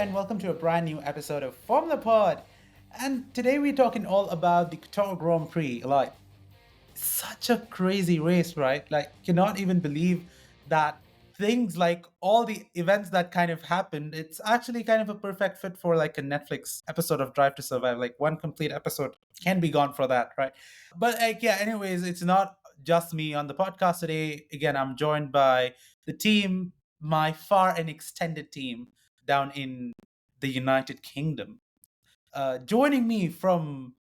and welcome to a brand new episode of Formula Pod. And today we're talking all about the Qatar Grand Prix. Like, such a crazy race, right? Like, cannot even believe that things like all the events that kind of happened, it's actually kind of a perfect fit for like a Netflix episode of Drive to Survive. Like, one complete episode can be gone for that, right? But, like, yeah, anyways, it's not just me on the podcast today. Again, I'm joined by the team, my far and extended team down in the United Kingdom. Joining me from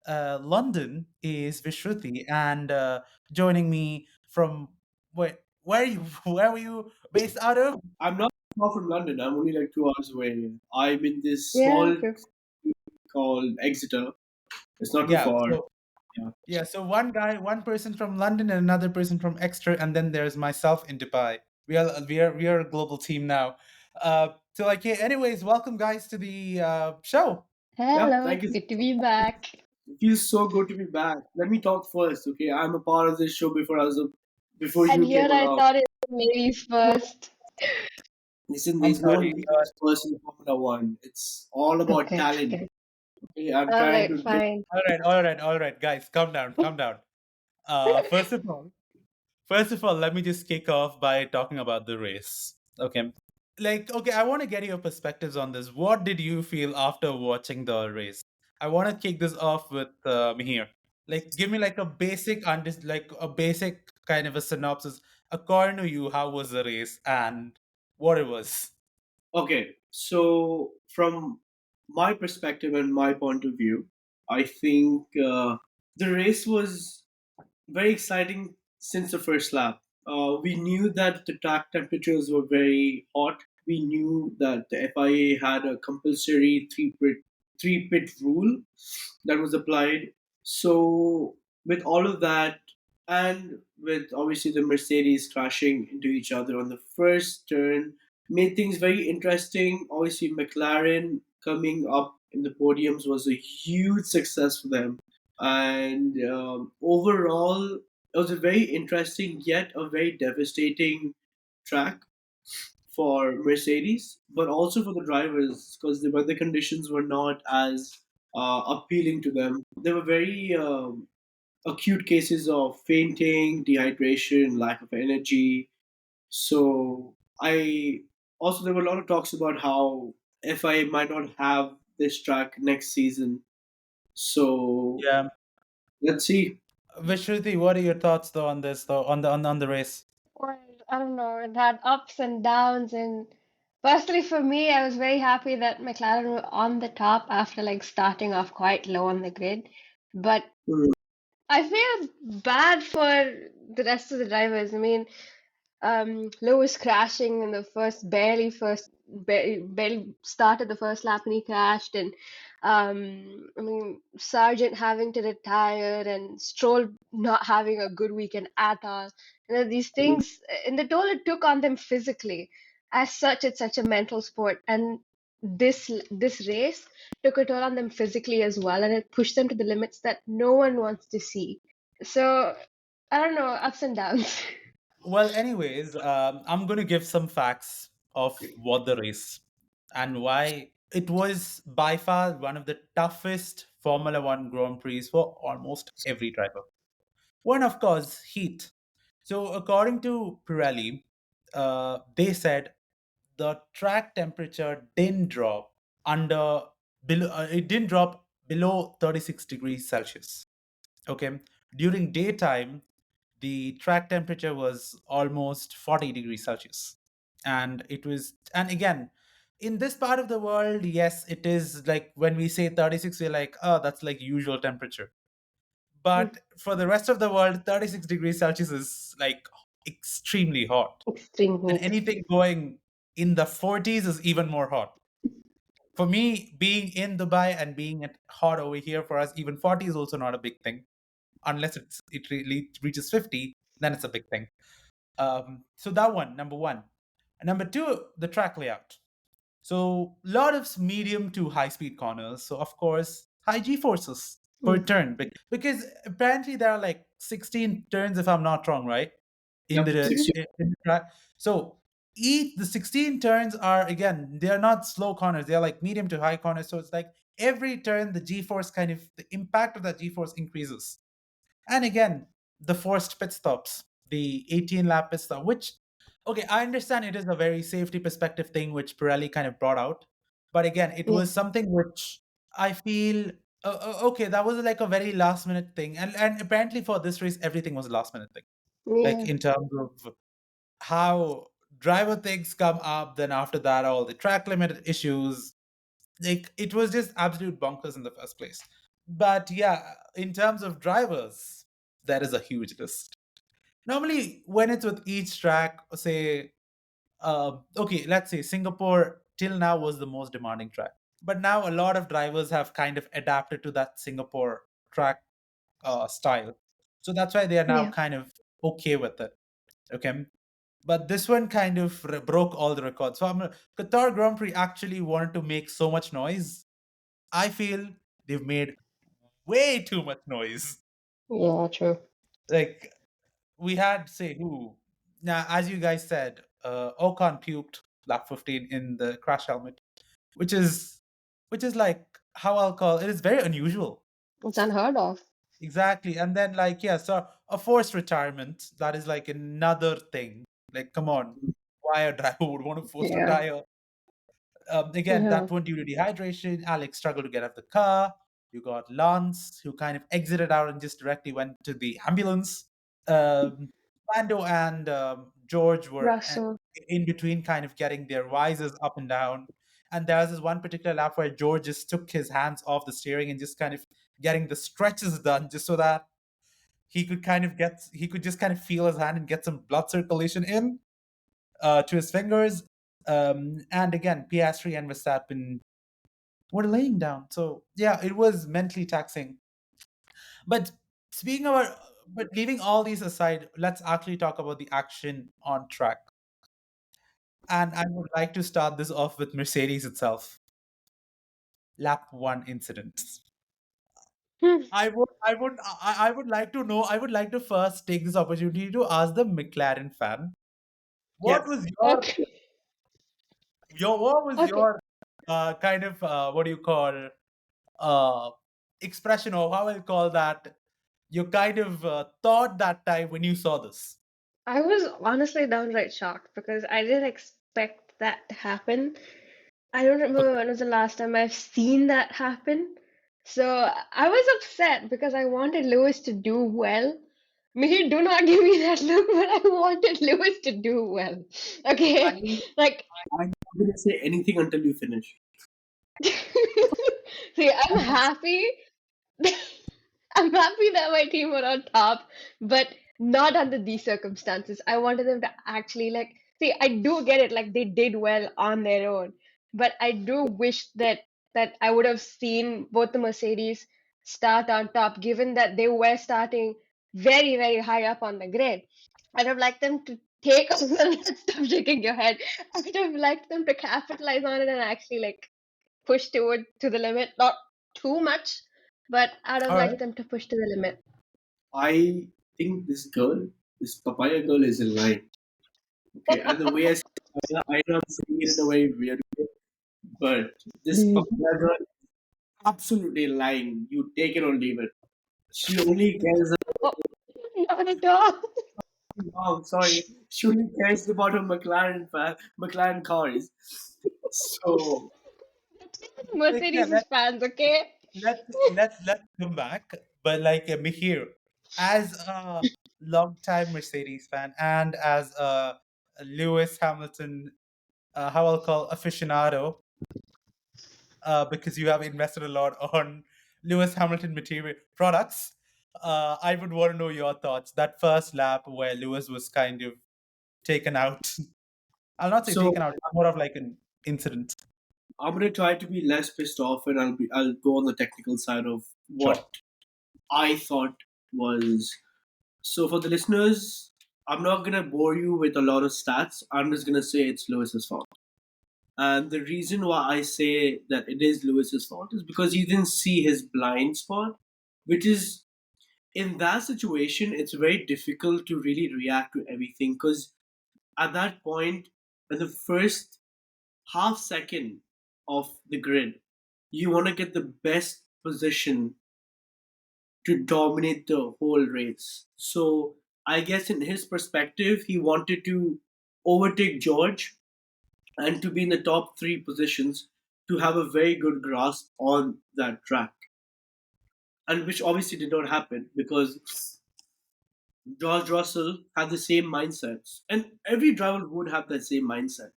London is Vishruti, and joining me from where are you where were you based out of? I'm not far from London. I'm only like 2 hours away. I'm in this Yeah, small okay. called Exeter. It's not too Yeah, far. so Yeah. yeah, so one person from London and another person from Exeter, and then there's myself in Dubai. We are a global team now. So like, yeah, anyways, welcome guys to the show. Yeah. Hello, Thank you. good to be back. It feels so good to be back. Let me talk first, okay? I'm a part of this show before And you here came I along. thought it was ladies first. Listen, I'm there's no sorry. ladies first in Formula One. It's all about Okay, talent. okay. Okay, I'm All trying right, to bring. fine. All right, guys, calm down, calm down. First of all, let me just kick off by talking about the race. Okay. Like, okay, I want to get your perspectives on this. What did you feel after watching the race? I want to kick this off with Mihir. Like, give me like like a basic kind of a synopsis. According to you, how was the race and what it was? Okay, so from my perspective and my point of view, I think the race was very exciting since the first lap. We knew that the track temperatures were very hot. We knew that the FIA had a compulsory three pit rule that was applied. So with all of that, and with obviously the Mercedes crashing into each other on the first turn, made things very interesting. Obviously, McLaren coming up in the podiums was a huge success for them, and overall, it was a very interesting yet a very devastating track for Mercedes, but also for the drivers because the weather conditions were not as appealing to them. There were very acute cases of fainting, dehydration, lack of energy. So I also there were a lot of talks about how FIA might not have this track next season. So Yeah. let's see. Vishruti, what are your thoughts though on this though on the race? Well, I don't know, it had ups and downs, and personally for me, I was very happy that McLaren were on the top after like starting off quite low on the grid. But Hmm. I feel bad for the rest of the drivers. I mean, Lewis crashing in the barely started the first lap and he crashed, and I mean Sargent having to retire and Stroll not having a good weekend at all. You know, these things and the toll it took on them physically. As such, it's such a mental sport, and this race took a toll on them physically as well, and it pushed them to the limits that no one wants to see. So I don't know, ups and downs. Well, anyways, I'm going to give some facts of what the race and why it was by far one of the toughest Formula One Grand Prix for almost every driver. One, of course, heat. So, according to Pirelli, they said the track temperature didn't drop under it didn't drop below 36 degrees Celsius. Okay, during daytime the track temperature was almost 40 degrees Celsius. And again, in this part of the world, yes, it is like when we say 36, we're like, oh, that's like usual temperature. But for the rest of the world, 36 degrees Celsius is like extremely hot. Extreme And heat. anything going in the 40s is even more hot. For me, being in Dubai and being at hot over here, for us, even 40 is also not a big thing. Unless it really reaches 50, then it's a big thing. So that one, number one. And number two, the track layout. So a lot of medium to high speed corners. So of course, high G forces per Mm. turn because apparently there are like 16 turns if I'm not wrong, right? In Yep, the 60. in the track. So each the 16 turns are, again, they're not slow corners, they're like medium to high corners. So it's like every turn the g-force kind of, the impact of that g-force increases. And again, the forced pit stops, the 18 lap pit stop, which, okay, I understand it is a very safety perspective thing which Pirelli kind of brought out. But again, it Yeah. was something which I feel, okay, that was like a very last minute thing. And apparently for this race, everything was a last minute thing. Like Yeah. in terms of how driver things come up, then after that, all the track limit issues. Like it was just absolute bonkers in the first place. But yeah, in terms of drivers, that is a huge list. Normally, when it's with each track, say, okay, let's say Singapore till now was the most demanding track. But now a lot of drivers have kind of adapted to that Singapore track style. So that's why they are now Yeah. kind of okay with it. Okay. But this one kind of broke all the records. So Qatar Grand Prix actually wanted to make so much noise. I feel they've made way too much noise. Yeah, true. Like we had, say, who now, as you guys said, Ocon puked lap 15 in the crash helmet, which is like, how I'll call it, is very unusual. It's unheard of. Exactly. And then, like, yeah, so a forced retirement, that is like another thing. Like, come on, why a driver would want to force Yeah. retire? Again, Yeah. that one due to dehydration. Alex struggled to get out of the car. You got Lance, who kind of exited out and just directly went to the ambulance. Um, Lando and George were Russell. in between, kind of getting their visors up and down. And there was this one particular lap where George just took his hands off the steering and just kind of getting the stretches done, just so that he could just kind of feel his hand and get some blood circulation in to his fingers. And again, Piastri and Verstappen were laying down. So yeah, it was mentally taxing. But speaking about, but leaving all these aside, let's actually talk about the action on track. And I would like to start this off with Mercedes itself. Lap one incident. Hmm. I would like to know. I would like to first take this opportunity to ask the McLaren fan. What Yes. was Okay. what was Okay. your kind of what do you call uh expression, or how I'll call that? You kind of thought that time when you saw this. I was honestly downright shocked because I didn't expect that to happen. I don't remember when was the last time I've seen that happen. So I was upset because I wanted Lewis to do well. Mihir, do not give me that look, but I wanted Lewis to do well. I Okay? Like, I'm not gonna say anything until you finish. see, I'm happy. I'm happy that my team were on top, but not under these circumstances. I wanted them to actually like see, I do get it, like they did well on their own, but I do wish that I would have seen both the Mercedes start on top, given that they were starting very, very high up on the grid. I'd have liked them to take stop shaking your head. I would have liked them to capitalize on it and actually like push toward to the limit, not too much, but I'd have All right. liked them to push to the limit. I think this papaya girl, is in line. Okay, and the way I know I'm saying it in a very weird way, but this papaya girl is absolutely lying. You take it or leave it. She only cares. Oh, not at all. Oh, sorry. She only cares about her McLaren cars. So Like, yeah, Mercedes' fans, okay? let's come back. But like Mihir, as a longtime Mercedes fan and as a Lewis Hamilton, how I'll call aficionado, because you have invested a lot on Lewis Hamilton material products. I would want to know your thoughts. That first lap where Lewis was kind of taken out. I'll not say so taken out, more of like an incident. I'm gonna try to be less pissed off, and I'll go on the technical side of Sure. what I thought was. So for the listeners, I'm not gonna bore you with a lot of stats. I'm just gonna say it's Lewis's fault. And the reason why I say that it is Lewis's fault is because he didn't see his blind spot, which is in that situation, it's very difficult to really react to everything because at that point, and the first half second of the grid, you want to get the best position to dominate the whole race. So I guess in his perspective, he wanted to overtake George and to be in the top three positions to have a very good grasp on that track. And which obviously did not happen because George Russell had the same mindset. And every driver would have that same mindset.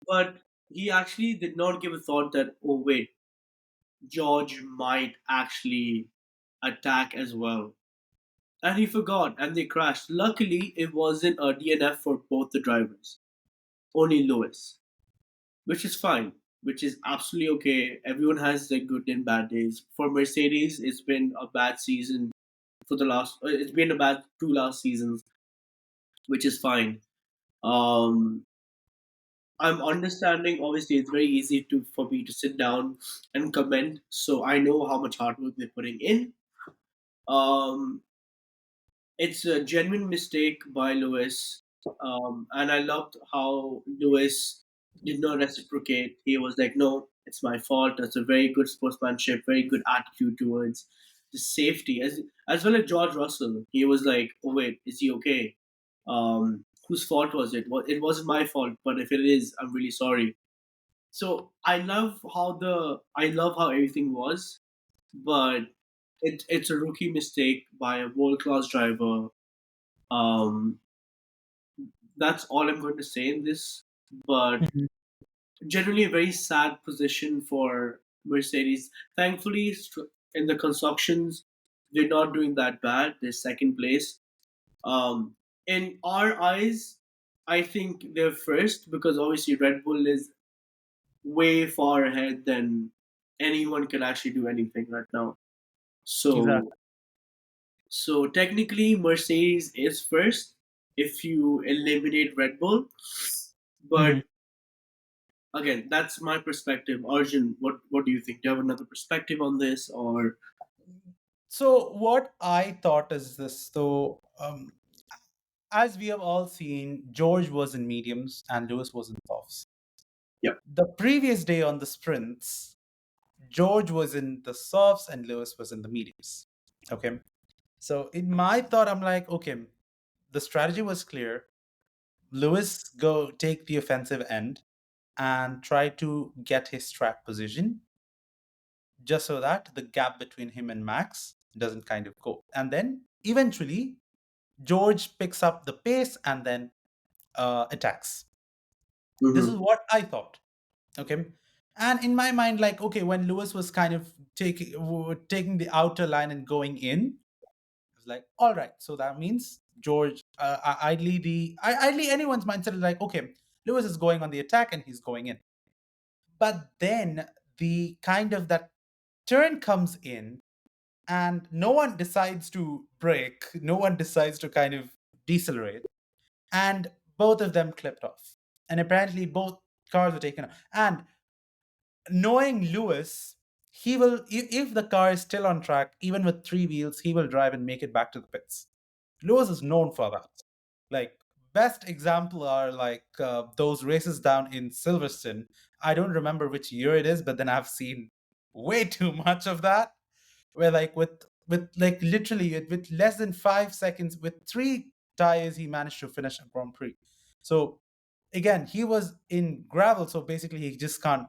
But he actually did not give a thought that, oh, wait, George might actually attack as well. And he forgot and they crashed. Luckily, it wasn't a DNF for both the drivers, only Lewis, which is fine, which is absolutely okay. Everyone has their good and bad days. For Mercedes, it's been a bad season for the last, it's been a bad two last seasons, which is fine. Um, I'm understanding. Obviously, it's very easy to for me to sit down and comment, so I know how much hard work they're putting in. Um, it's a genuine mistake by Lewis, and I loved how Lewis did not reciprocate. He was like, "No, it's my fault." That's a very good sportsmanship, very good attitude towards the safety, as well as George Russell. He was like, "Oh wait, is he okay? Whose fault was it? Well, it wasn't my fault, but if it is, I'm really sorry." So I love how everything was, but it's a rookie mistake by a world class driver. Um, that's all I'm going to say in this. But Mhm. generally, a very sad position for Mercedes. Thankfully, in the constructions, they're not doing that bad. They're second place. In our eyes, I think they're first because obviously Red Bull is way far ahead than anyone can actually do anything right now. So Exactly. so technically Mercedes is first if you eliminate Red Bull. Mhm. But again, that's my perspective. Arjun, what do you think? Do you have another perspective on this or So what I thought is this, though, as we have all seen, George was in mediums and Lewis was in softs. yeah. The previous day on the sprints, George was in the softs and Lewis was in the mediums. Okay. So in my thought, I'm like, okay, the strategy was clear. Lewis go take the offensive end and try to get his track position just so that the gap between him and Max doesn't kind of go. And then eventually George picks up the pace and then attacks. This is Mm-hmm. what I thought. Okay. And in my mind, like, okay, when Lewis was kind of taking the outer line and going in, I was like, all right, so that means George, ideally anyone's mindset is like, okay, Lewis is going on the attack and he's going in. But then the kind of that turn comes in and no one decides to brake, no one decides to kind of decelerate, and both of them clipped off. And apparently both cars were taken off. And knowing Lewis, he will, if the car is still on track, even with three wheels, he will drive and make it back to the pits. Lewis is known for that. Like, best example are like those races down in Silverstone. I don't remember which year it is, but then I've seen way too much of that. Where like with like literally with less than 5 seconds, with three tires, he managed to finish a Grand Prix. So again, he was in gravel, so basically he just can't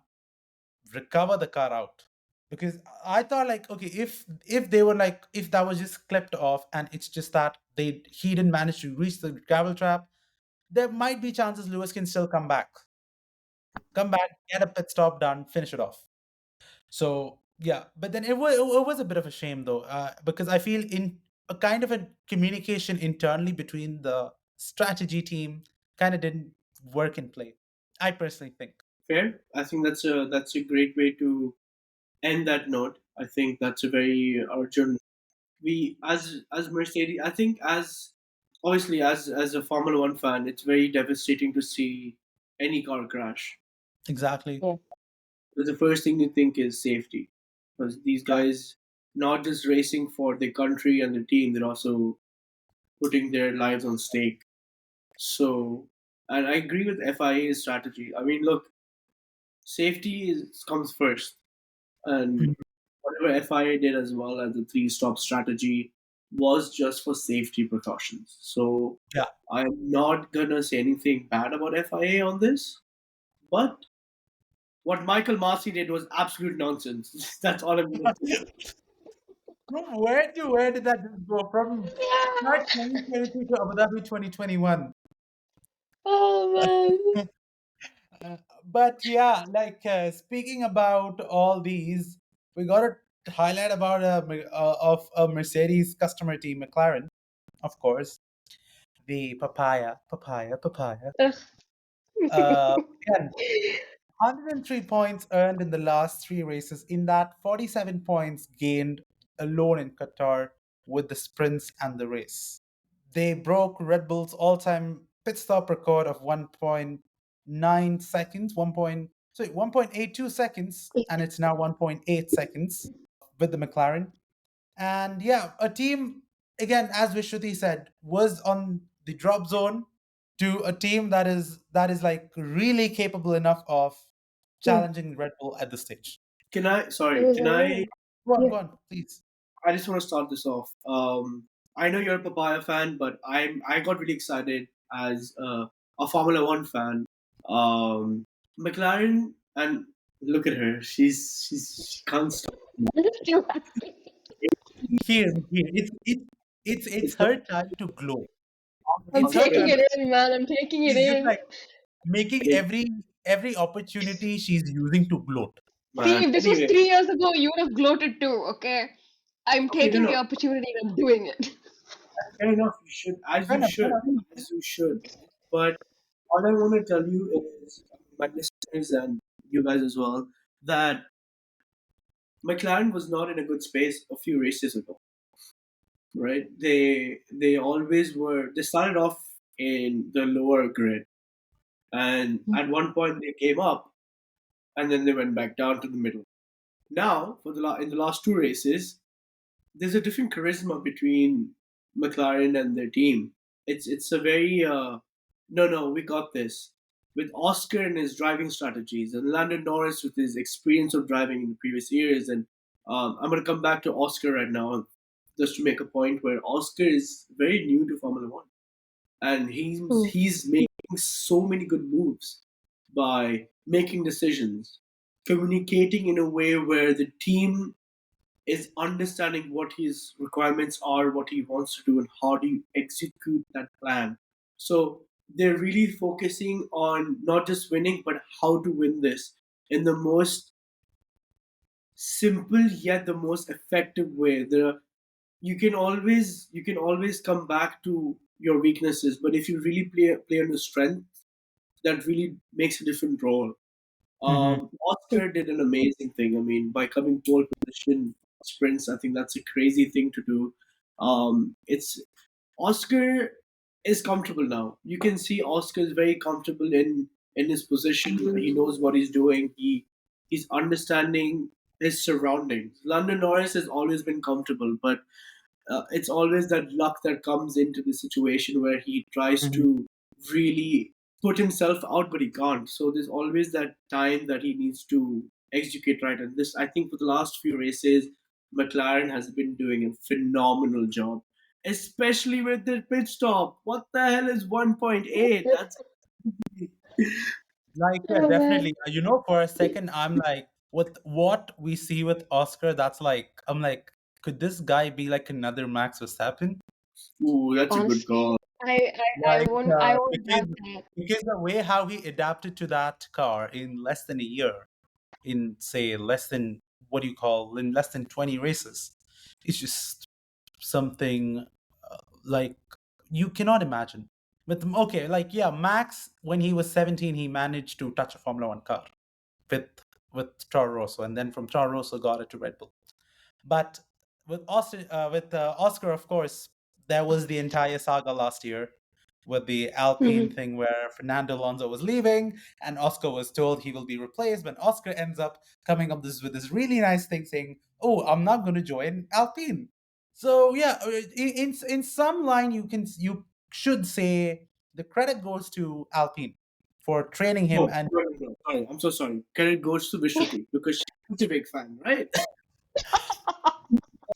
recover the car out. Because I thought like, okay, if they were like, if that was just clipped off and it's just that he didn't manage to reach the gravel trap, there might be chances Lewis can still come back, get a pit stop done, finish it off. So yeah, but then it was a bit of a shame though, because I feel in a kind of a communication internally between the strategy team kind of didn't work in play. I personally think. Fair? I think that's a great way to end that note. I think that's a very Arjun. We as Mercedes, I think as obviously as a Formula One fan, it's very devastating to see any car crash. Exactly. Yeah. Because the first thing you think is safety, because these Yeah. guys not just racing for the country and the team, they're also putting their lives on stake. So and I agree with FIA's strategy. I mean, look, comes first, and Mhm. whatever FIA did as well as the three-stop strategy was just for safety precautions. So Yeah. I'm not gonna say anything bad about FIA on this, but what Michael Massey did was absolute nonsense. That's all I'm gonna say. From where to where did that just go? From Yeah. March 2022 to Abu Dhabi 2021. Oh man. But yeah, like speaking about all these, we got to highlight about of a Mercedes customer team, McLaren, of course, the papaya. Ugh. Uh, Again, 103 points earned in the last three races. In that, 47 points gained alone in Qatar with the sprints and the race. They broke Red Bull's all-time pit stop record of 1.9 seconds, 1.82 seconds, and it's now 1.8 seconds with the McLaren. And yeah, a team again, as Vishruti said, was on the drop zone to a team that is like really capable enough of challenging Red Bull at this stage. Can I? It Sorry. was Can I? amazing. Go Yeah. on, please. I just want to start this off. I know you're a Papaya fan, but I got really excited as a Formula One fan. Um, McLaren, and look at her. She can't stop. Here, it's It's her time to glow. I'm It's her taking time. Oscar, it in, man. I'm taking it She's just in. like making every opportunity she's using to gloat. See, man. if this was Anyway, 3 years ago, you would have gloated too, okay? I'm okay, no, taking the no, opportunity and I'm doing it. fair enough. You should, Fair enough, fair enough. as you should. But all I want to tell you is, my listeners and you guys as well, that McLaren was not in a good space a few races ago, right? They always were. They started off in the lower grid, and at one point they came up, and then they went back down to the middle. Now, in the last two races, there's a different charisma between McLaren and their team. It's a very no, we got this, with Oscar and his driving strategies, and Landon Norris with his experience of driving in the previous years. And I'm going to come back to Oscar right now, just to make a point where Oscar is very new to Formula One, and Mm. he's making so many good moves by making decisions, communicating in a way where the team is understanding what his requirements are, what he wants to do, and how do you execute that plan. So they're really focusing on not just winning, but how to win this in the most simple yet the most effective way. You can always come back to your weaknesses, but if you really play on your strength, that really makes a different role. Hmm. Oscar did an amazing thing. I mean, by coming pole position sprints, I think that's a crazy thing to do. It's Oscar is comfortable now. You can see Oscar is very comfortable in his position. He knows what he's doing. He's understanding his surroundings. London Norris has always been comfortable, but it's always that luck that comes into the situation where he tries Hmm. to really put himself out, but he can't. So there's always that time that he needs to execute right. And this, I think, for the last few races, McLaren has been doing a phenomenal job, especially with the pit stop. What the hell is 1.8? That's Like, yeah, Oh definitely. man. For a second, I'm like, with what we see with Oscar, that's like, I'm like, could this guy be like another Max Verstappen? ooh, that's a good Honestly, call. I Like, won't doubt that. because the way how he adapted to that car in less than a year, in say less than what do you call in less than 20 races, it's just something like you cannot imagine. With okay, like yeah, Max when he was 17, he managed to touch a Formula One car with Toro Rosso, and then from Toro Rosso got it to Red Bull. But with Oscar, of course, there was the entire saga last year with the Alpine Mhm. thing where Fernando Alonso was leaving and Oscar was told he will be replaced. But Oscar ends up coming up with this really nice thing saying, "Oh, I'm not going to join Alpine." So yeah, in some line you should say The credit goes to Alpine for training him. No, And no, no, no. Sorry, I'm so sorry. Credit goes to Vishruti because she's a big fan, right?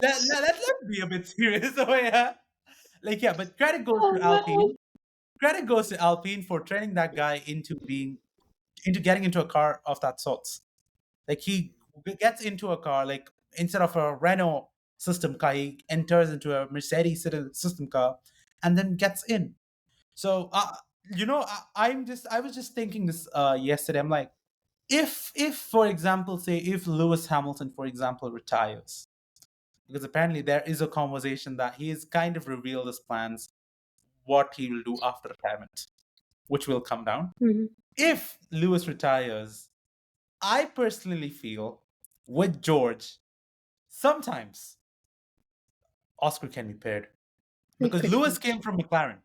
let's be a bit serious over here. Like, yeah, but credit goes Oh to man. Alpine. Credit goes to Alpine for training that guy into getting into a car of that sorts. Like, he gets into a car, like, instead of a Renault system car, he enters into a Mercedes system car, and then gets in. So, I was just thinking this yesterday. I'm like, if for example, say if Lewis Hamilton, for example, retires, because apparently there is a conversation that he has kind of revealed his plans, what he will do after retirement, which will come down. Mhm. If Lewis retires, I personally feel with George, sometimes Oscar can be paired It because could Lewis be. came from McLaren.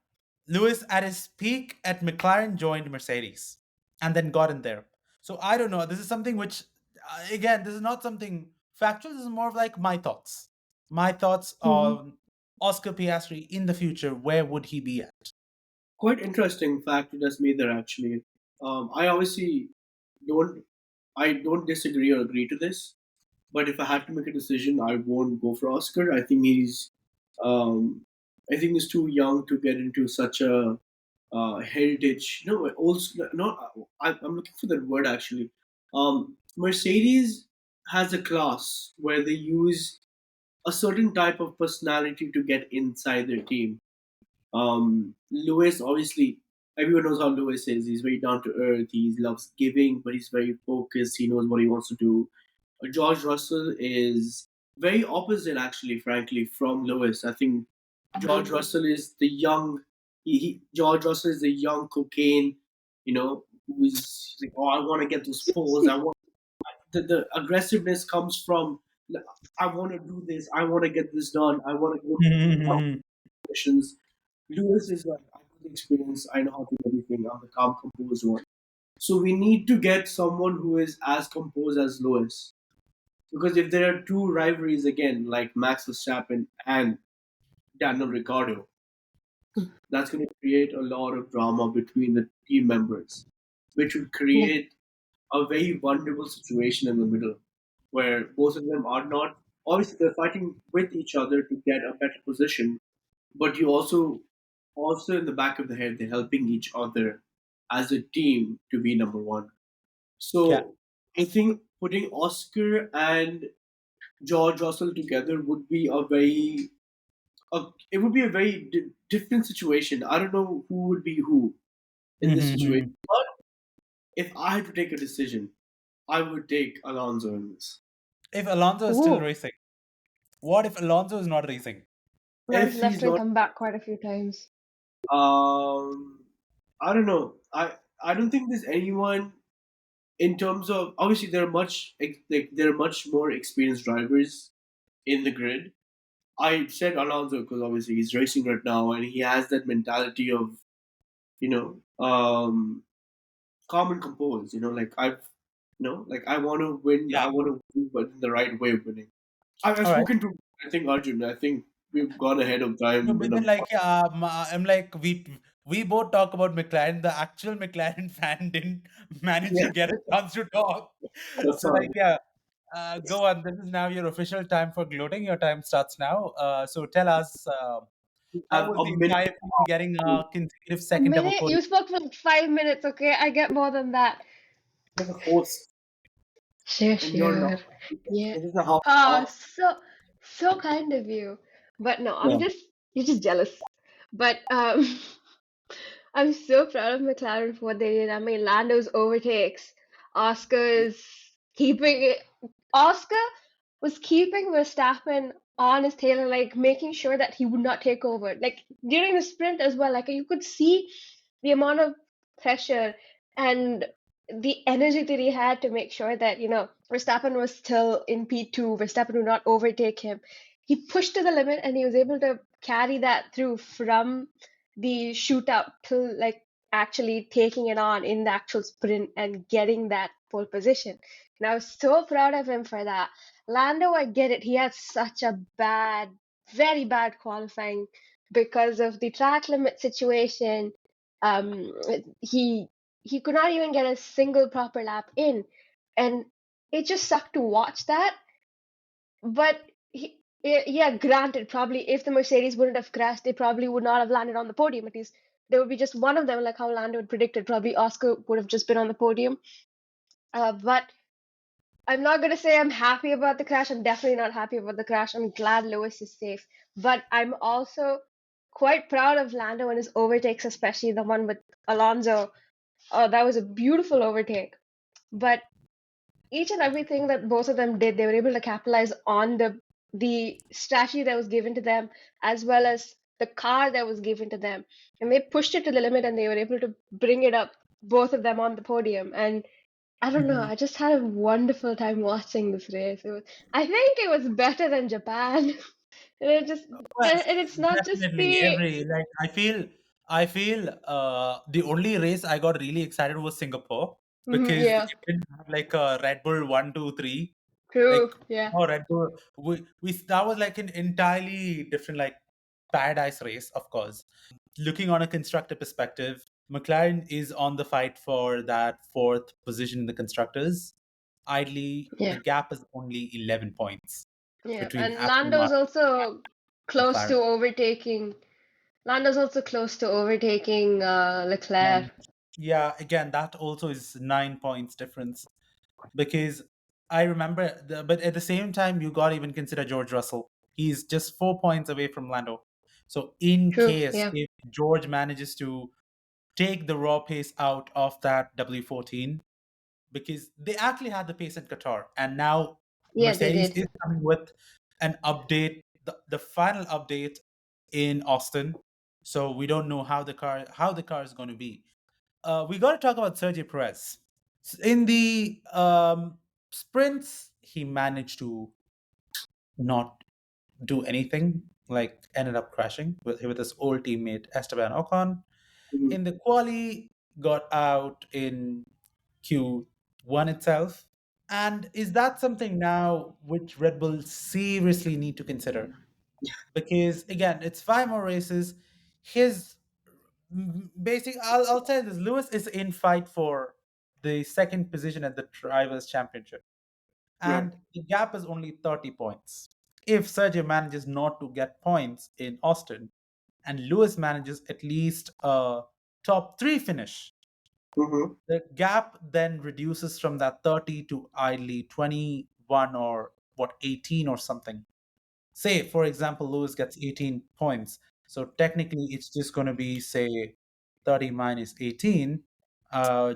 Lewis, at his peak at McLaren, joined Mercedes and then got in there. So I don't know. This is something which, again, this is not something factual. This is more of like my thoughts. My thoughts Mhm. on Oscar Piastri in the future. Where would he be at? Quite interesting fact you just made there actually. I obviously don't I don't disagree or agree to this, but if I had to make a decision, I won't go for Oscar. Um, I think he's too young to get into such a heritage. No, also not. I'm looking for that word actually. Mercedes has a class where they use a certain type of personality to get inside their team. Lewis, obviously, everyone knows how Lewis is. He's very down to earth. He loves giving, but he's very focused. He knows what he wants to do. George Russell is very opposite, actually, frankly, from Lewis. I think George Russell is the young. George Russell is the young cocaine, who's like, oh, I want to get those pulls. I want the aggressiveness comes from. I want to do this. I want to get this done. I want to go to missions. Lewis is like, I know the experience, I know how to do everything, I'm the calm, composed one. So we need to get someone who is as composed as Lewis. Because if there are two rivalries again, like Max Verstappen and Daniel Ricciardo, that's going to create a lot of drama between the team members, which would Yeah. create a very vulnerable situation in the middle, where both of them are not, obviously, they're fighting with each other to get a better position, but you also in the back of the head they're helping each other as a team to be number one. Yeah. So I think putting Oscar and George Russell together would be it would be a very different situation. I don't know who would be who in this situation, Mhm. but if I had to take a decision, I would take Alonso in this. If Alonso is still Ooh. racing, what if Alonso is not racing? Well, he's If left he's and not, come back quite a few times. um, I don't know. I don't think there's anyone in terms of, obviously there are much more experienced drivers in the grid. I said Alonso because obviously he's racing right now and he has that mentality of you know calm and composed. Like I want to win. Yeah. I want to win, but in the right way of winning. I've All right. spoken to I think Arjun. I think we've gone ahead of No, time. but then like yeah, I'm like we both talk about McLaren. The actual McLaren fan didn't manage Yeah, to get a chance to talk. that's So all. like yeah, go on. This is now your official time for gloating. Your time starts now. So tell us, We how have was a the minute entire team getting a consecutive A second ever minute? podium? You spoke for like 5 minutes, okay? I get more than that. for the host, Sure, and you're sure. not. Yeah. This is a half Ah, hour. so kind of you. But no, Yeah. you're just jealous. But I'm so proud of McLaren for what they did. I mean, Lando's overtakes, Oscar's keeping it. Oscar was keeping Verstappen on his tail and like making sure that he would not take over. Like during the sprint as well, like you could see the amount of pressure and the energy that he had to make sure that, Verstappen was still in P2, Verstappen would not overtake him. He pushed to the limit and he was able to carry that through from the shootout till like actually taking it on in the actual sprint and getting that pole position. And I was so proud of him for that. Lando, I get it. He had such a very bad qualifying because of the track limit situation Um, he he could not even get a single proper lap in, and it just sucked to watch that. But yeah, granted, probably if the Mercedes wouldn't have crashed, they probably would not have landed on the podium. At least there would be just one of them, like how Lando had predicted. Probably Oscar would have just been on the podium. But I'm not gonna say I'm happy about the crash. I'm definitely not happy about the crash. I'm glad Lewis is safe, but I'm also quite proud of Lando and his overtakes, especially the one with Alonso. Oh, that was a beautiful overtake. But each and everything that both of them did, they were able to capitalize on the strategy that was given to them, as well as the car that was given to them, and they pushed it to the limit, and they were able to bring it up, both of them on the podium. And I don't know, Mhm. I just had a wonderful time watching this race. I think it was better than Japan. And it just Well, and it's not just definitely the every like I feel the only race I got really excited was Singapore Mhm, because yeah, it didn't have like a Red Bull 1, 2, 3. true, Like yeah, Red Bull, we that was like an entirely different like paradise race, of course. Looking on a constructor perspective, McLaren is on the fight for that fourth position in the constructors. Idly, the yeah, gap is only 11 points yeah. between And Aston Martin and McLaren. Lando's also close to overtaking Leclerc. Um, yeah, again, that also is 9 points difference because I remember, but at the same time, you got to even consider George Russell. He's just 4 points away from Lando. So, in True, case yeah. if George manages to take the raw pace out of that W14, because they actually had the pace in Qatar, and now Yeah, they Mercedes did. is coming with an update, the final update in Austin. So we don't know how the car is going to be. We got to talk about Sergio Perez. In the sprints, he managed to not do anything. Like ended up crashing with his old teammate Esteban Ocon. Mhm. In the quali, got out in Q1 itself. And is that something now which Red Bull seriously need to consider? Because again, it's 5 more races. His basic, I'll tell you this: Lewis is in fight for the second position at the Drivers' Championship, Right. and the gap is only 30 points. If Sergio manages not to get points in Austin, and Lewis manages at least a top three finish, Mm-hmm. the gap then reduces from that 30 to idly 21 or what 18 or something. Say, for example, Lewis gets 18 points. So technically, it's just going to be, say, 30 minus 18.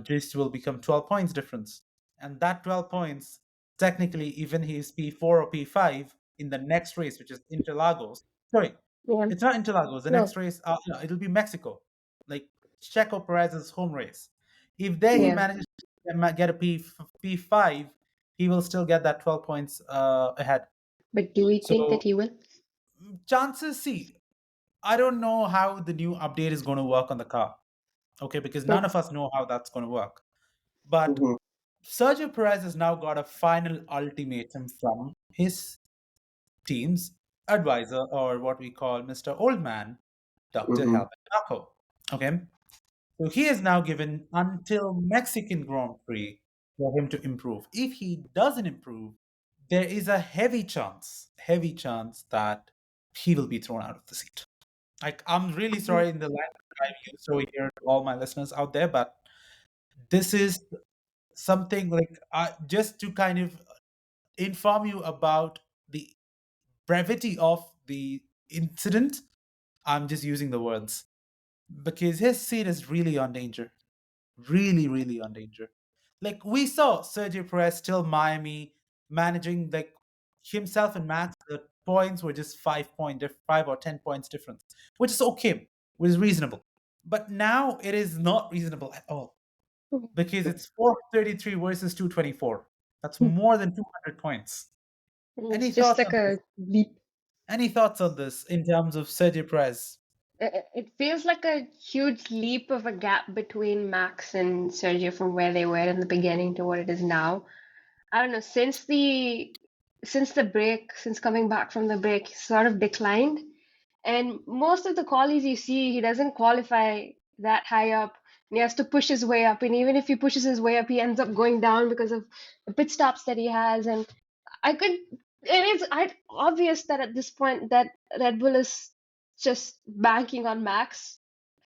Just will become 12 points difference. And that 12 points, technically, even he's P4 or P5 in the next race, which is Interlagos. Sorry, Yeah. it's not Interlagos. The No. next race, yeah, it'll be Mexico, like Checo Perez's home race. If there he Yeah. manages to get a P5, he will still get that 12 points ahead. But do we think So that he will? chances, see, I don't know how the new update is going to work on the car. Okay, because none No. of us know how that's going to work. But Mm-hmm. Sergio Perez has now got a final ultimatum from his team's advisor, or what we call Mr. Oldman, Dr. Mm-hmm. Helmut Marko. Okay, so he is now given until Mexican Grand Prix for him to improve. If he doesn't improve, there is a heavy chance that he will be thrown out of the seat. Like, I'm really sorry in the language I've used over here to all my listeners out there, but this is something like just to kind of inform you about the brevity of the incident. I'm just using the words because his seat is really on danger, really, really on danger. Like we saw Sergio Perez still Miami managing like himself and Max. The points were just 5 or 10 points difference, which is okay, which is reasonable. But now it is not reasonable at all because it's 433 versus 224. That's more than 200 points. It's Any just thoughts like on this? a leap. Any thoughts on this in terms of Sergio Perez? It feels like a huge leap of a gap between Max and Sergio from where they were in the beginning to what it is now. I don't know, since coming back from the break, he sort of declined. And most of the qualies you see, he doesn't qualify that high up, and he has to push his way up. And even if he pushes his way up, he ends up going down because of the pit stops that he has. And I could, obvious that at this point that Red Bull is just banking on Max.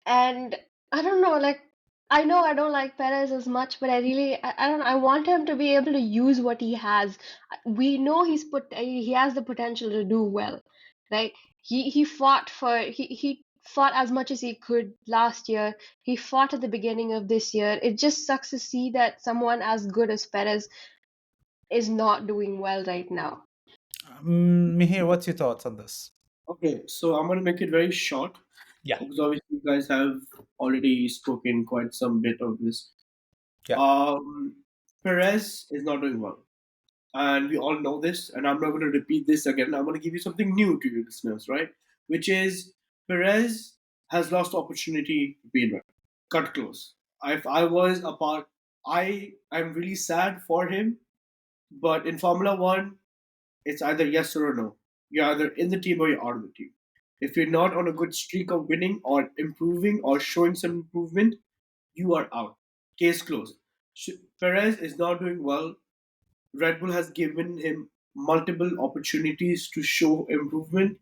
And I don't know, like I know I don't like Perez as much, but I don't know, I want him to be able to use what he has. We know he has the potential to do well, right? He fought as much as he could last year. He fought at the beginning of this year. It just sucks to see that someone as good as Perez is not doing well right now. Mihir, what's your thoughts on this? Okay, so I'm gonna make it very short Yeah, because obviously you guys have already spoken quite some bit of this. yeah. Perez is not doing well, and we all know this. And I'm not going to repeat this again. I'm going to give you something new to your listeners, right? Which is Perez has lost opportunity to be in run. Cut close. If I was a part, I'm really sad for him. But in Formula One, it's either yes or no. You're either in the team or you're out of the team. If you're not on a good streak of winning or improving or showing some improvement, you are out. Case closed. Perez is not doing well. Red Bull has given him multiple opportunities to show improvement,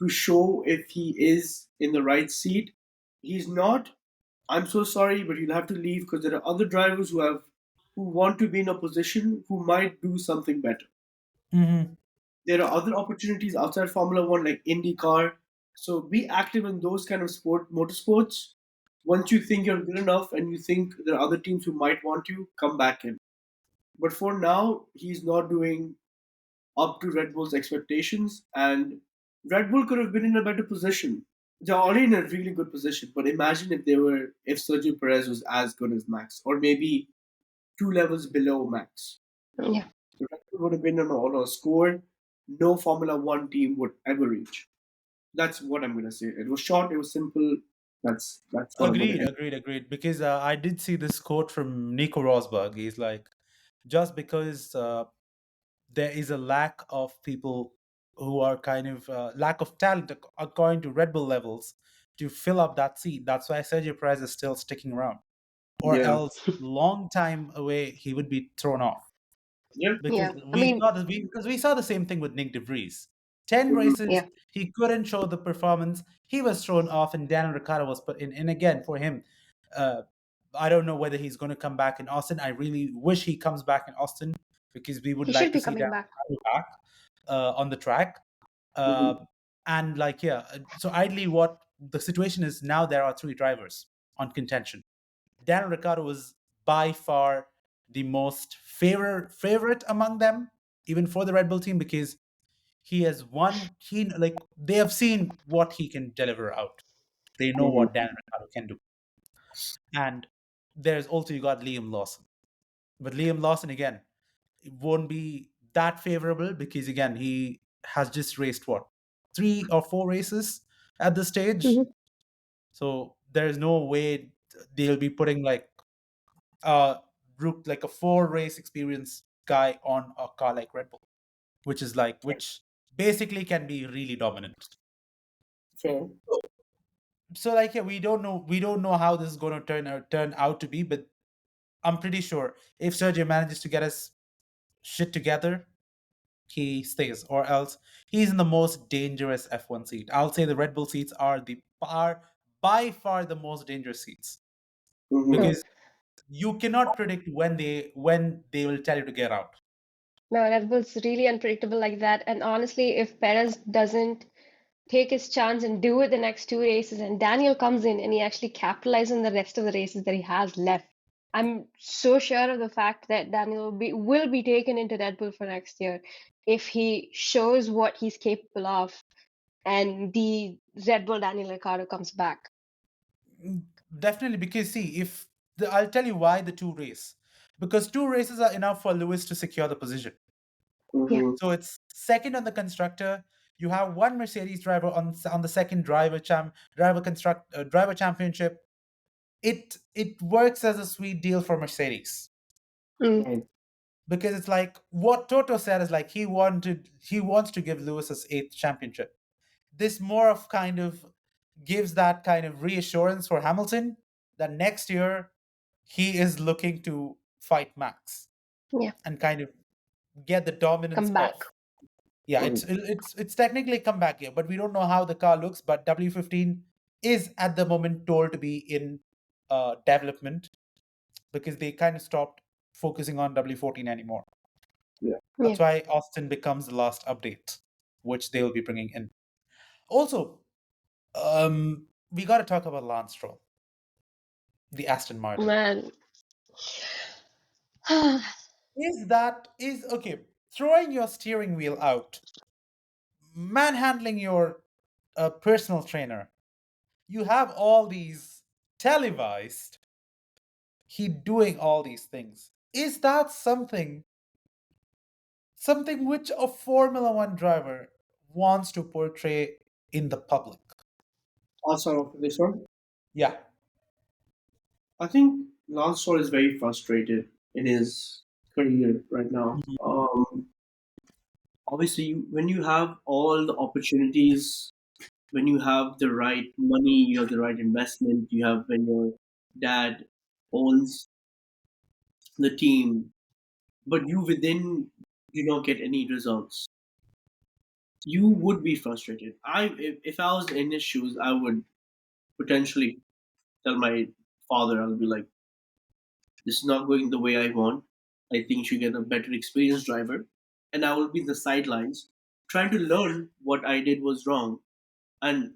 to show if he is in the right seat. He's not. I'm so sorry, but he'll have to leave because there are other drivers who want to be in a position who might do something better. Hmm. There are other opportunities outside Formula One like IndyCar. So be active in those kind of motorsports. Once you think you're good enough and you think there are other teams who might want you, come back in. But for now, he's not doing up to Red Bull's expectations, and Red Bull could have been in a better position. They're already in a really good position, but imagine if Sergio Perez was as good as Max, or maybe two levels below Max. Yeah. The Red Bull would have been on a score no Formula One team would ever reach. That's what I'm gonna say. It was short, it was simple. That's what I'm gonna Agreed, end. agreed, agreed. Because I did see this quote from Nico Rosberg. He's like, just because there is a lack of people who are kind of lack of talent according to Red Bull levels to fill up that seat. That's why Sergio Perez is still sticking around, or Yeah, else long time away he would be thrown off. yeah, Because Yeah. I mean, we saw the same thing with Nick De Vries. 10 hmm races yeah. he couldn't show the performance. He was thrown off, and Daniel Ricciardo was put in. And again, for him, uh, I don't know whether he's going to come back in Austin. I really wish he comes back in Austin because we would He like should to be see coming Daniel back. Ricciardo back on the track. hmm Uh, and like, yeah, so ideally, what the situation is now, there are three drivers on contention. Daniel Ricciardo was by far the most favorite among them, even for the Red Bull team, because he has won. He like they have seen what he can deliver out. They know hmm what Daniel Ricciardo can do. And there's also you got Liam Lawson, but Liam Lawson again it won't be that favorable because again he has just raced what 3 or 4 races at this stage, Mhm. so there's no way they'll be putting like uh like a 4 race experience guy on a car like Red Bull, which basically can be really dominant. Fair. So like yeah, we don't know how this is going to turn out to be, but I'm pretty sure if Sergio manages to get his shit together, he stays, or else he's in the most dangerous F1 seat. I'll say the Red Bull seats are by far the most dangerous seats hmm Mm. because you cannot predict when they will tell you to get out. No, Red Bull's really unpredictable like that. And honestly, if Perez doesn't take his chance and do it the next two races, and Daniel comes in and he actually capitalizes on the rest of the races that he has left, I'm so sure of the fact that Daniel will be taken into Red Bull for next year if he shows what he's capable of, and the Red Bull Daniel Ricciardo comes back. Mm, definitely, because see, if I'll tell you why the 2 race, because 2 races are enough for Lewis to secure the position. Yeah. hmm So it's second on the constructor. You have one Mercedes driver on the second driver championship. It works as a sweet deal for Mercedes Mm. Right. because it's like what Toto said is like he wants to give Lewis his eighth championship. This more of kind of gives that kind of reassurance for Hamilton that next year he is looking to fight Max Yeah. and kind of get the dominance Come back. off. Yeah, it's technically come back here, but we don't know how the car looks. But W15 is at the moment told to be in development because they kind of stopped focusing on W14 anymore. Yeah. Yeah. That's why Austin becomes the last update, which they will be bringing in. Also, we got to talk about Lance Stroll, the Aston Martin. Man. Is okay? Throwing your steering wheel out, manhandling your personal trainer. You have all these televised. He doing all these things. Is that something which a Formula One driver wants to portray in the public? I'll start off with this one. Yeah. I think Lance Stroll is very frustrated in his career right now. Mhm. Obviously, when you have all the opportunities, when you have the right money, you have the right investment, you have when your dad owns the team, but you within do not get any results, you would be frustrated. If I was in his shoes, I would potentially tell my father, I'll be like, this is not going the way I want. I think you should get a better experienced driver. And I will be in the sidelines trying to learn what I did was wrong. And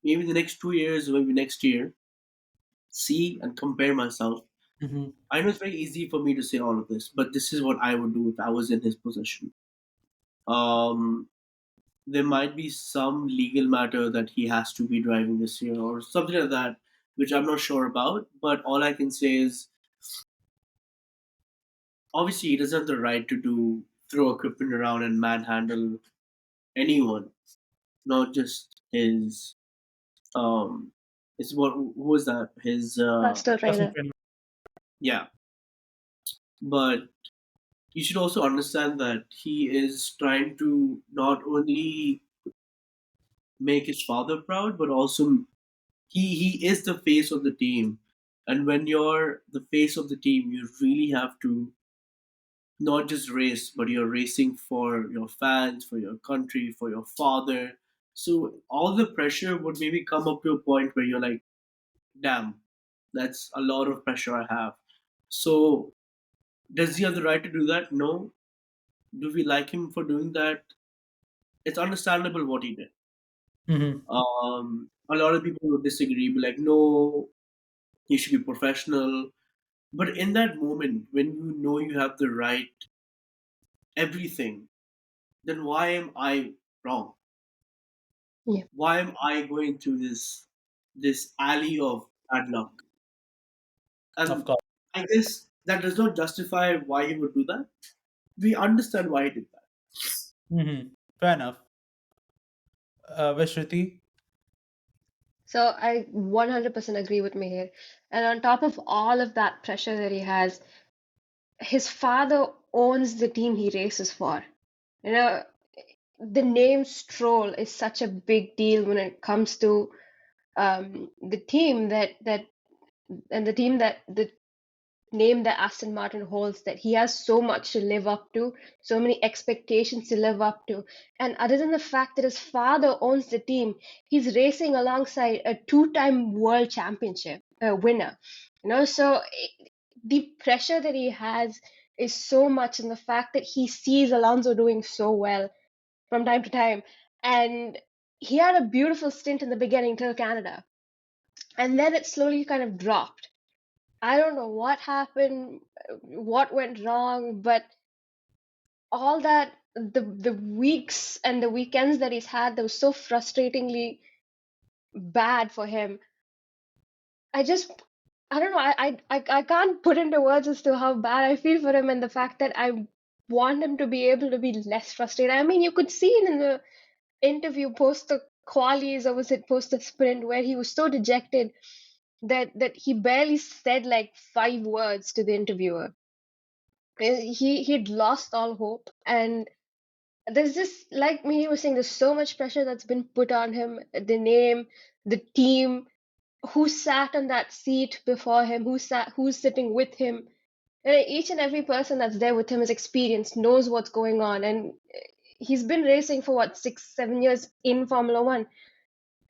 maybe the next 2 years, maybe next year, see and compare myself. Mhm. I know it's very easy for me to say all of this, but this is what I would do if I was in his position. Um, there might be some legal matter that he has to be driving this year or something like that, which I'm not sure about. But all I can say is obviously he doesn't have the right to do throw equipment around and manhandle anyone, not just his what who was that? His Personal Personal trainer. trainer. yeah. But you should also understand that he is trying to not only make his father proud, but also he is the face of the team. And when you're the face of the team, you really have to not just race, but you're racing for your fans, for your country, for your father. So all the pressure would maybe come up to a point where you're like, damn, that's a lot of pressure I have. So does he have the right to do that? No. Do we like him for doing that? It's understandable what he did. Mhm. A lot of people would disagree, be like, no, he should be professional. But in that moment, when you know you have the right everything, then why am I wrong? Yeah. Why am I going through this alley of bad luck? Of And course. I guess that does not justify why he would do that. We understand why he did that. Fair enough. Vishruti. So I 100% agree with Mihir. And on top of all of that pressure that he has, his father owns the team he races for. You know, the name Stroll is such a big deal when it comes to the team the name that Aston Martin holds, that he has so much to live up to, so many expectations to live up to. And other than the fact that his father owns the team, he's racing alongside a two-time world championship winner. So the pressure that he has is so much in the fact that he sees Alonso doing so well from time to time. And he had a beautiful stint in the beginning till Canada. And then it slowly kind of dropped. I don't know what happened, what went wrong, but all that the weeks and the weekends that he's had that was so frustratingly bad for him. I just I don't know. I can't put into words as to how bad I feel for him and the fact that I want him to be able to be less frustrated. I mean, you could see it in the interview post the qualies or was it post the sprint where he was so dejected that he barely said like 5 words to the interviewer. He'd lost all hope, and There's just, like me was saying, there's so much pressure that's been put on him, the name, the team, who sat on that seat before him, who's sitting with him. Each and every person that's there with him is experienced, knows what's going on, and he's been racing for what, 6, 7 years in Formula One.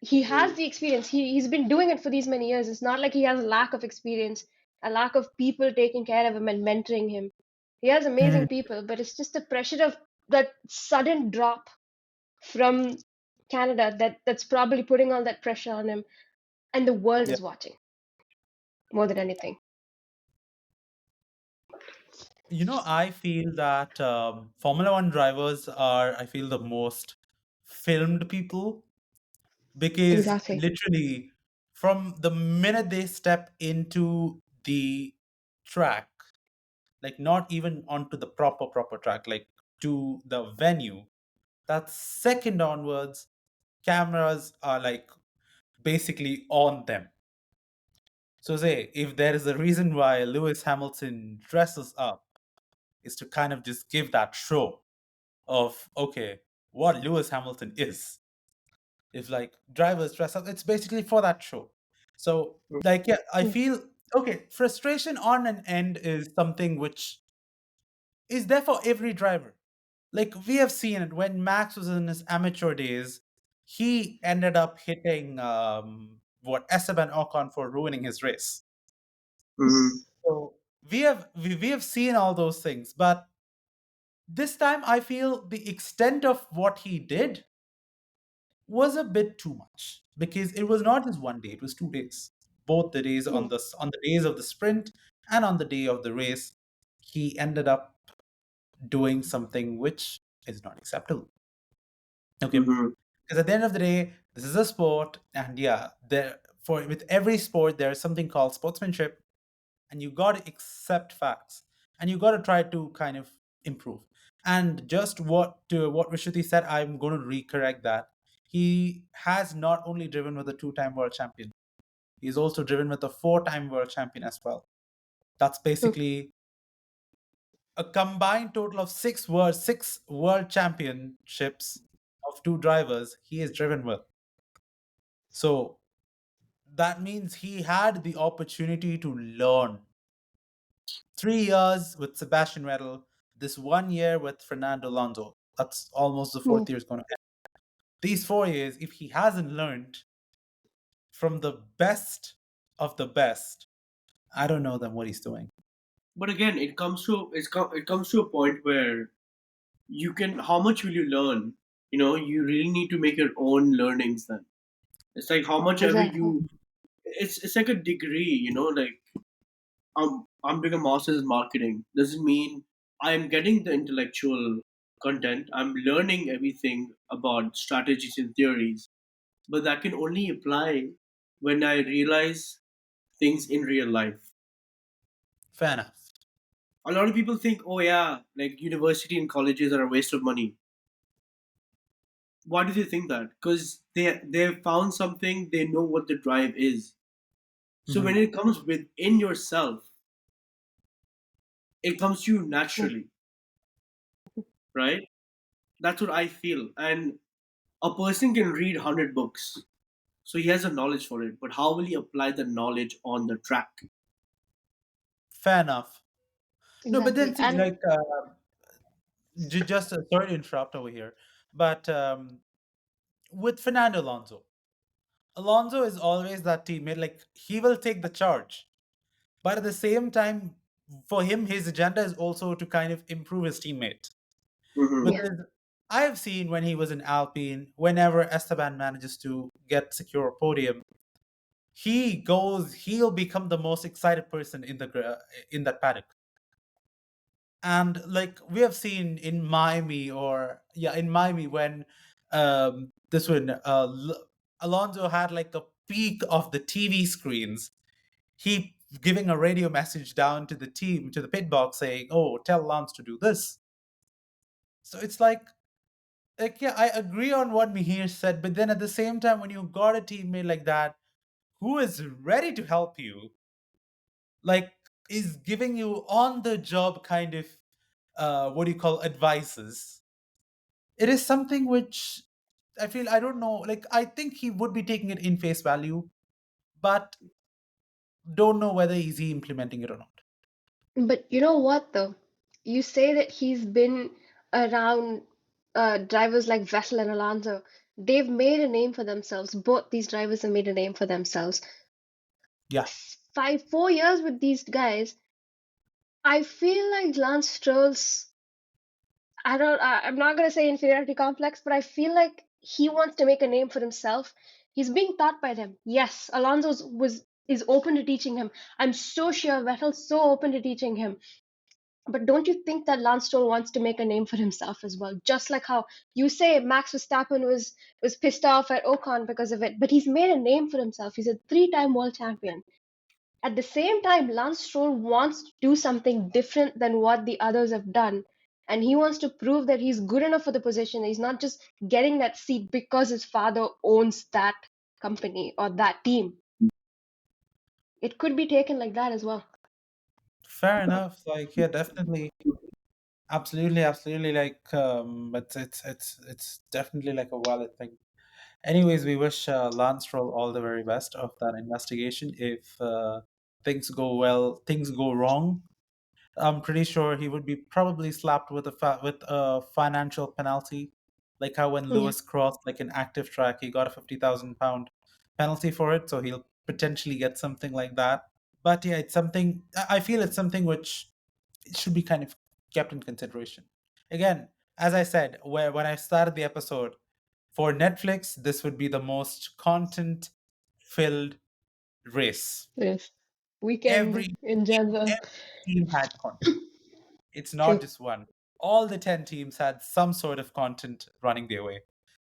He has Mm-hmm. the experience. He's been doing it for these many years. It's not like he has a lack of experience, a lack of people taking care of him and mentoring him. He has Hmm. amazing people, but it's just the pressure of that sudden drop from Canada that's probably putting all that pressure on him, and the world Yeah. is watching more than anything. I feel that Formula One drivers are, I feel, the most filmed people because Exactly. literally from the minute they step into the track, like not even onto the proper track, like to the venue, that second onwards, cameras are like basically on them. So say if there is a reason why Lewis Hamilton dresses up is to kind of just give that show of okay, what Lewis Hamilton is. If like drivers dress up, it's basically for that show. So like yeah, I Yeah. feel okay, frustration on an end is something which is there for every driver. Like we have seen it when Max was in his amateur days, he ended up hitting what Esteban Ocon for ruining his race. Mm-hmm. So we have seen all those things, but this time I feel the extent of what he did was a bit too much because it was not just one day; it was 2 days. Both the days Yeah. on the days of the sprint and on the day of the race, he ended up doing something which is not acceptable. Okay, Mm-hmm. because at the end of the day, this is a sport, and yeah, there for with every sport there is something called sportsmanship, and you got to accept facts, and you got to try to kind of improve. And just what Vishuti said, I'm going to recorrect that. He has not only driven with a two-time world champion, he's also driven with a four-time world champion as well. That's Mm. basically a combined total of six world championships of two drivers he is driven with. So that means he had the opportunity to learn. 3 years with Sebastian Vettel, this 1 year with Fernando Alonso. That's almost the Yeah. fourth year is going to end. These 4 years, if he hasn't learned from the best of the best, I don't know then what he's doing. But again, it comes to a point where you can, how much will you learn? You really need to make your own learnings. Then it's like how much ever Exactly. you. It's like a degree. Like I'm doing a master's in marketing. Doesn't mean I'm getting the intellectual content. I'm learning everything about strategies and theories, but that can only apply when I realize things in real life. Fair enough. A lot of people think, oh yeah, like university and colleges are a waste of money. Why do they think that? Because they found something, they know what the drive is. So when Mhm. it comes within yourself, it comes to you Yeah. naturally, right? That's what I feel. And a person can read 100 books, so he has a knowledge for it. But how will he apply the knowledge on the track? Fair enough. No, but then Exactly. see, And like, just sorry to interrupt over here, but with Fernando Alonso, Alonso is always that teammate. Like, he will take the charge. But at the same time, for him, his agenda is also to kind of improve his teammate. Hmm. yeah. Because I've seen when he was in Alpine, whenever Esteban manages to get secure a podium, he'll become the most excited person in that paddock. And like we have seen in Miami, or yeah, in Miami when this one Alonso had like a peak of the TV screens, he giving a radio message down to the team, to the pit box, saying, "Oh, tell Lance to do this." So it's like yeah, I agree on what Mihir said, but then at the same time, when you got a teammate like that who is ready to help you, like is giving you on the job kind of what do you call advices, it is something which I feel, I don't know, like I think he would be taking it in face value, but don't know whether he's implementing it or not. But you know what, though? You say that he's been around drivers like Vettel and Alonso. They've made a name for themselves. Both these drivers have made a name for themselves. Yeah, 4 years with these guys, I feel like Lance Stroll's, I'm not gonna say inferiority complex, but I feel like he wants to make a name for himself. He's being taught by them. Yes, Alonso's was is open to teaching him. I'm so sure Vettel's so open to teaching him. But don't you think that Lance Stroll wants to make a name for himself as well? Just like how you say Max Verstappen was pissed off at Ocon because of it, but he's made a name for himself. He's a three-time world champion. At the same time, Lance Stroll wants to do something different than what the others have done. And he wants to prove that he's good enough for the position. He's not just getting that seat because his father owns that company or that team. It could be taken like that as well. fair enough. Like, yeah, definitely, absolutely, absolutely. Like, it's definitely like a valid thing. Anyways, we wish Lance Stroll all the very best of that investigation. If things go well, things go wrong, I'm pretty sure he would be probably slapped with a financial penalty, like how when Yeah. Lewis crossed like an active track, he got a £50,000 penalty for it. So he'll potentially get something like that. But yeah, it's something. I feel it's something which should be kind of kept in consideration. Again, as I said, where when I started the episode, for Netflix, this would be the most content-filled race. Yes. Weekend Every in general. every team had content. It's not True. just one. All the 10 teams had some sort of content running their way,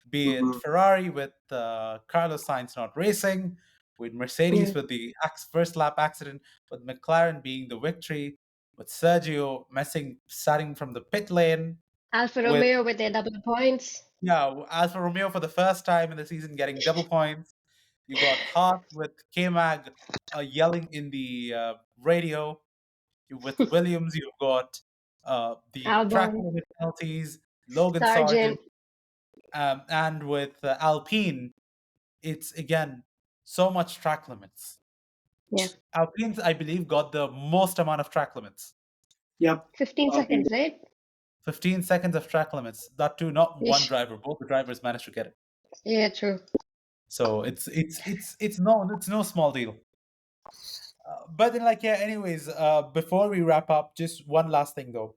be it Mhm. Ferrari with Carlos Sainz not racing, with Yeah. Mercedes with the first lap accident, with McLaren being the victory, with Sergio starting from the pit lane, Alfa with Romeo with their double points. Alfa Romeo for the first time in the season getting double points. You got Hart with K-Mag yelling in the radio. With Williams, you've got the track Albon, limit penalties, Logan Sargent, Sargent. and with Alpine, it's again so much track limits. Yeah. Alpine's, I believe, got the most amount of track limits. Yep. 15 I'll be seconds, right? 15 seconds of track limits. That too, not one Ish. driver. Both the drivers managed to get it. Yeah, true. So it's no small deal. But then, like, yeah. Anyways, before we wrap up, just one last thing though.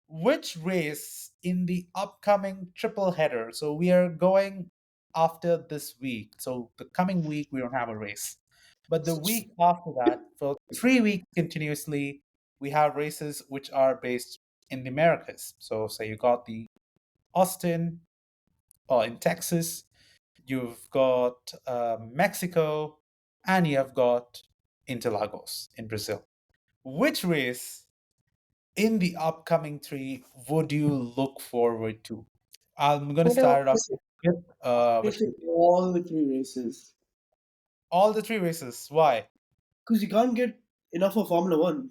Which race in the upcoming triple header? So we are going after this week. So the coming week we don't have a race. But the week after that, for 3 weeks continuously, we have races which are based in the Americas. So say you got the Austin or in Texas, you've got Mexico, and you've got Interlagos in Brazil. Which race in the upcoming three would you look forward to? I'm going to You know, start it off with basically Vishnu. all the three races All the three races. Why? because you can't get enough of Formula One,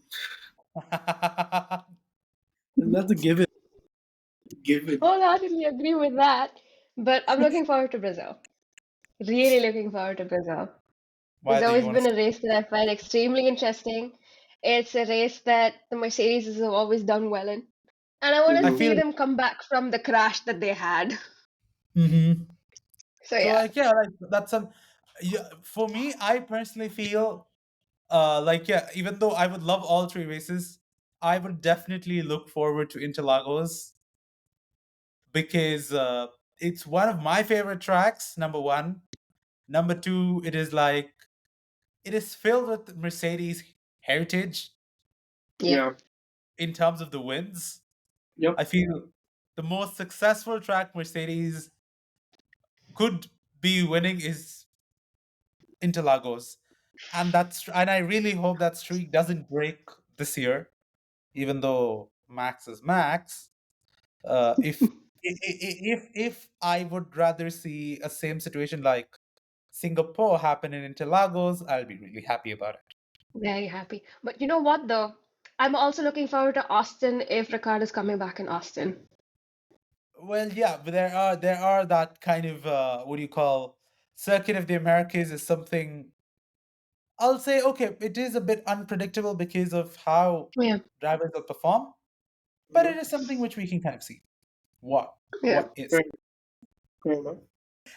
and that's a given. Given. wholeheartedly agree with that. But I'm looking forward to Brazil. Really looking forward to Brazil. Why It's do you always want been to? a race that I find extremely interesting. It's a race that the Mercedes have always done well in. And I want I to Mhm. see feel. them come back from the crash that they had. Hmm. So So yeah, like yeah, like that's some. Yeah, for me, I personally feel like yeah, even though I would love all three races, I would definitely look forward to Interlagos because it's one of my favorite tracks. Number one, number two, it is filled with Mercedes heritage yeah. Yeah. in terms of the wins. Yep. I feel the most successful track Mercedes could be winning is Interlagos, and I really hope that streak doesn't break this year. Even though Max is Max, if I would rather see a same situation like Singapore happen in Interlagos, I'll be really happy about it. Very happy. But you know what though? I'm also looking forward to Austin if Ricard is coming back in Austin. Well, yeah, but there are that kind of what do you call circuit of the Americas is something I'll say okay, it is a bit unpredictable because of how Yeah, drivers will perform, but it Mhm. is something which we can kind of see what yeah. what is. Fair, fair enough.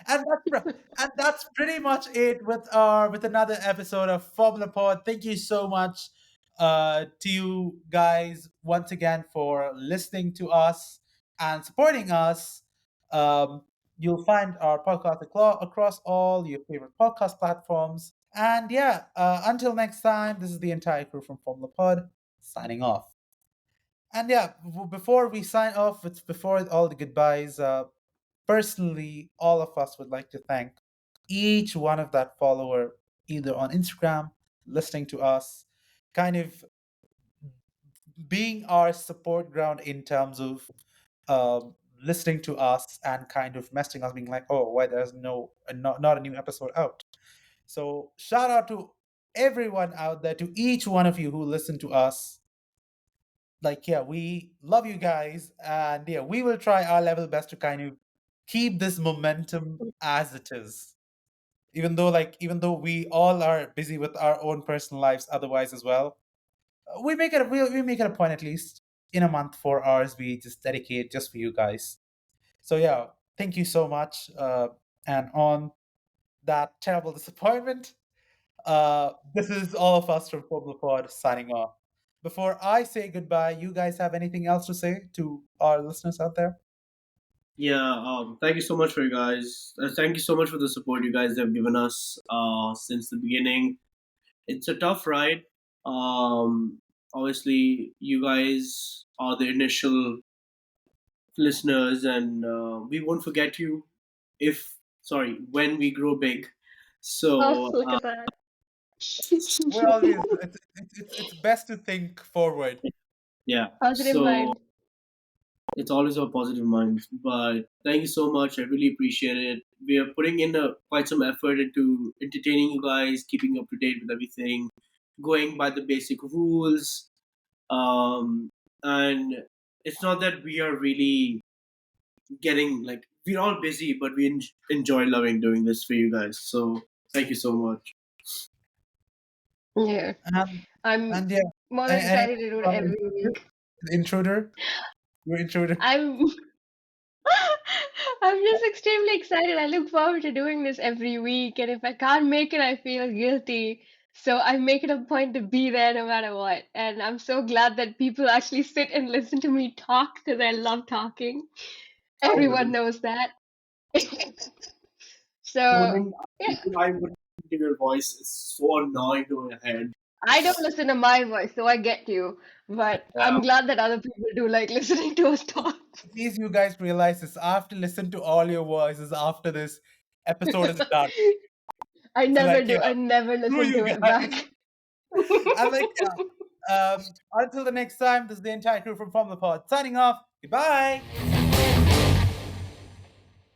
And that's pretty much it with another episode of Formula Pod. Thank you so much to you guys once again for listening to us and supporting us. Um, you'll find our podcast across all your favorite podcast platforms. And yeah, until next time, this is the entire crew from Formula Pod signing off. And yeah, before we sign off, it's before all the goodbyes. Personally, all of us would like to thank each one of that follower, either on Instagram, listening to us, kind of being our support ground in terms of listening to us and kind of messaging us, being like, "Oh, why there's not a new episode out?" So shout out to everyone out there, to each one of you who listen to us. Like, yeah, we love you guys, and yeah, we will try our level best to kind of keep this momentum as it is, even though we all are busy with our own personal lives otherwise as well. We make it a point, at least in a month, 4 hours we just dedicate just for you guys. So yeah, thank you so much, and on that terrible disappointment, this is all of us from Formula Pod signing off. Before I say goodbye, you guys have anything else to say to our listeners out there? Yeah, thank you so much for you guys. Thank you so much for the support you guys have given us since the beginning. It's a tough ride. Um, Obviously, you guys are the initial listeners, and we won't forget you if, sorry, when we grow big. Oh, So, look at that. We're always it's best to think forward. yeah, Positive so mind. it's always a positive mind. But thank you so much. I really appreciate it. We are putting in quite some effort into entertaining you guys, keeping up to date with everything, going by the basic rules. And it's not that we are really getting like, we're all busy, but we enjoy loving doing this for you guys. So thank you so much. Yeah, And I'm and yeah, more than and excited to do it every week. intruder, you're intruder. I'm I'm just extremely excited. I look forward to doing this every week, and if I can't make it, I feel guilty. So I make it a point to be there no matter what. And I'm so glad that people actually sit and listen to me talk because I love talking. I Everyone wouldn't. knows that. So, Wouldn't yeah, I wouldn't think your voice is so annoying to my head. I don't listen to my voice, so I get you. But Yeah. I'm glad that other people do like listening to us talk. Please, you guys realize this. I have to listen to all your voices after this episode is done. I So never like, do. yeah, I never screw listen you to it guys. back. And like, yeah. Until the next time, this is the entire crew from the Pod signing off. Goodbye.